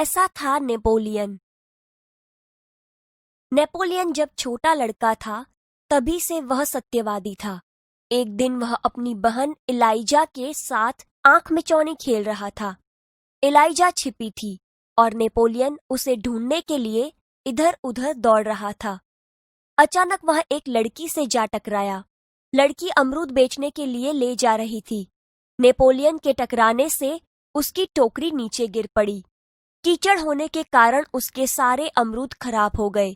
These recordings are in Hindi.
ऐसा था नेपोलियन। नेपोलियन जब छोटा लड़का था तभी से वह सत्यवादी था। एक दिन वह अपनी बहन इलाइजा के साथ आंख मिचौनी खेल रहा था। इलाइजा छिपी थी और नेपोलियन उसे ढूंढने के लिए इधर उधर दौड़ रहा था। अचानक वह एक लड़की से जा टकराया। लड़की अमरूद बेचने के लिए ले जा रही थी। नेपोलियन के टकराने से उसकी टोकरी नीचे गिर पड़ी। कीचड़ होने के कारण उसके सारे अमरूद खराब हो गए।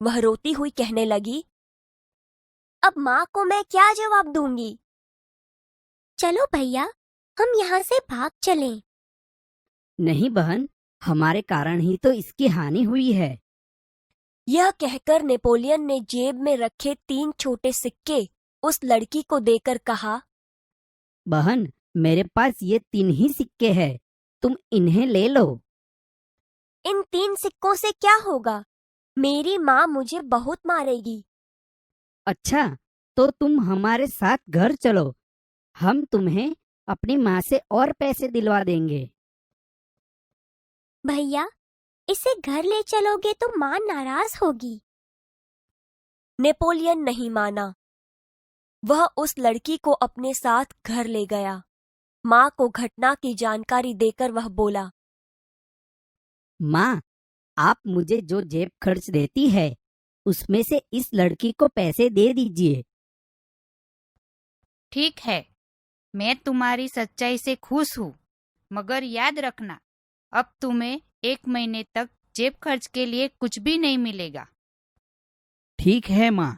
वह रोती हुई कहने लगी, अब माँ को मैं क्या जवाब दूंगी? चलो भैया, हम यहाँ से भाग चलें। नहीं बहन, हमारे कारण ही तो इसकी हानि हुई है। यह कहकर नेपोलियन ने जेब में रखे 3 छोटे सिक्के उस लड़की को देकर कहा, बहन, मेरे पास ये 3 ही सिक्के हैं, तुम इन्हें ले लो। इन 3 सिक्कों से क्या होगा? मेरी माँ मुझे बहुत मारेगी। अच्छा, तो तुम हमारे साथ घर चलो, हम तुम्हें अपनी माँ से और पैसे दिलवा देंगे। भैया, इसे घर ले चलोगे तो माँ नाराज होगी। नेपोलियन नहीं माना। वह उस लड़की को अपने साथ घर ले गया। माँ को घटना की जानकारी देकर वह बोला, माँ, आप मुझे जो जेब खर्च देती है उसमें से इस लड़की को पैसे दे दीजिए। ठीक है, मैं तुम्हारी सच्चाई से खुश हूँ, मगर याद रखना, अब तुम्हें 1 महीने तक जेब खर्च के लिए कुछ भी नहीं मिलेगा। ठीक है माँ।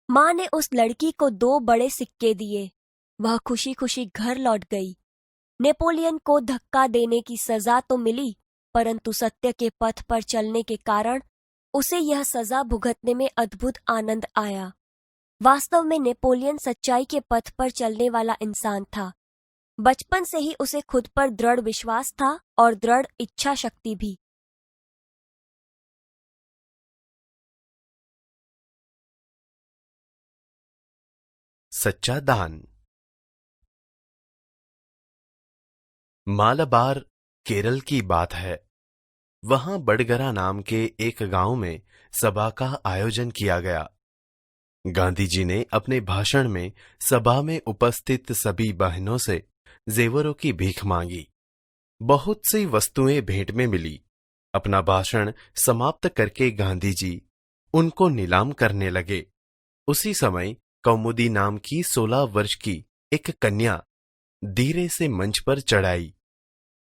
माँ ने उस लड़की को 2 बड़े सिक्के दिए। वह खुशी खुशी घर लौट गई। नेपोलियन को धक्का देने की सजा तो मिली, परंतु सत्य के पथ पर चलने के कारण उसे यह सजा भुगतने में अद्भुत आनंद आया। वास्तव में नेपोलियन सच्चाई के पथ पर चलने वाला इंसान था। बचपन से ही उसे खुद पर दृढ़ विश्वास था और दृढ़ इच्छा शक्ति भी। सच्चा दान। मालाबार, केरल की बात है। वहां बडगरा नाम के एक गांव में सभा का आयोजन किया गया। गांधी जी ने अपने भाषण में सभा में उपस्थित सभी बहनों से जेवरों की भीख मांगी। बहुत सी वस्तुएं भेंट में मिली। अपना भाषण समाप्त करके गांधी जी उनको नीलाम करने लगे। उसी समय कौमुदी नाम की 16 वर्ष की एक कन्या धीरे से मंच पर चढ़ाई।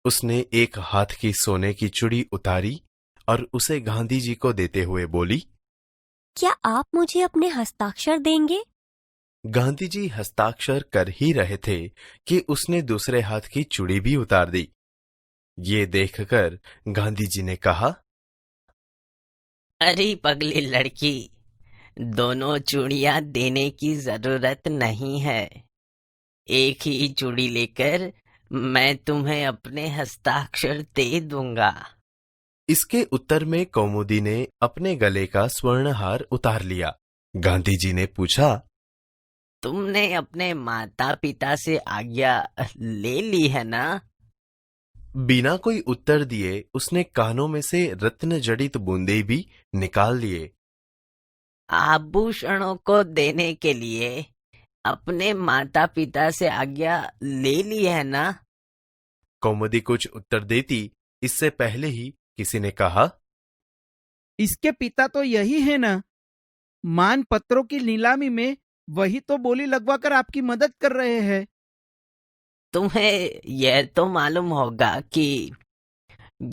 उसने एक हाथ की सोने की चूड़ी उतारी और उसे गांधी जी को देते हुए बोली, क्या आप मुझे अपने हस्ताक्षर देंगे? गांधी जी हस्ताक्षर कर ही रहे थे कि उसने दूसरे हाथ की चूड़ी भी उतार दी। ये देखकर गांधी जी ने कहा, अरे पगली लड़की, दोनों चूड़ियां देने की जरूरत नहीं है। एक ही चूड़ी लेकर मैं तुम्हें अपने हस्ताक्षर दे दूंगा। इसके उत्तर में कौमुदी ने अपने गले का स्वर्णहार उतार लिया। गांधी जी ने पूछा, तुमने अपने माता पिता से आज्ञा ले ली है ना? बिना कोई उत्तर दिए उसने कानों में से रत्न जड़ित बूंदे भी निकाल लिए। आभूषणों को देने के लिए अपने माता पिता से आज्ञा ले ली है ना? कौमुदी कुछ उत्तर देती इससे पहले ही किसी ने कहा, इसके पिता तो यही है ना? मान पत्रों की नीलामी में वही तो बोली लगवाकर आपकी मदद कर रहे हैं। तुम्हें यह तो मालूम होगा कि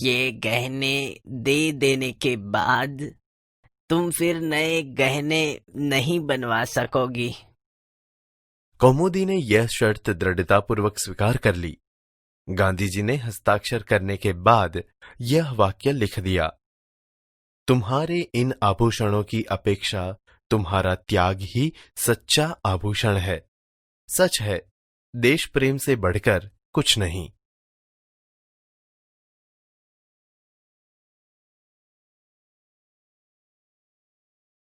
ये गहने दे देने के बाद तुम फिर नए गहने नहीं बनवा सकोगी। कौमुदी ने यह शर्त दृढ़तापूर्वक स्वीकार कर ली। गांधी जी ने हस्ताक्षर करने के बाद यह वाक्य लिख दिया, तुम्हारे इन आभूषणों की अपेक्षा तुम्हारा त्याग ही सच्चा आभूषण है। सच है, देश प्रेम से बढ़कर कुछ नहीं।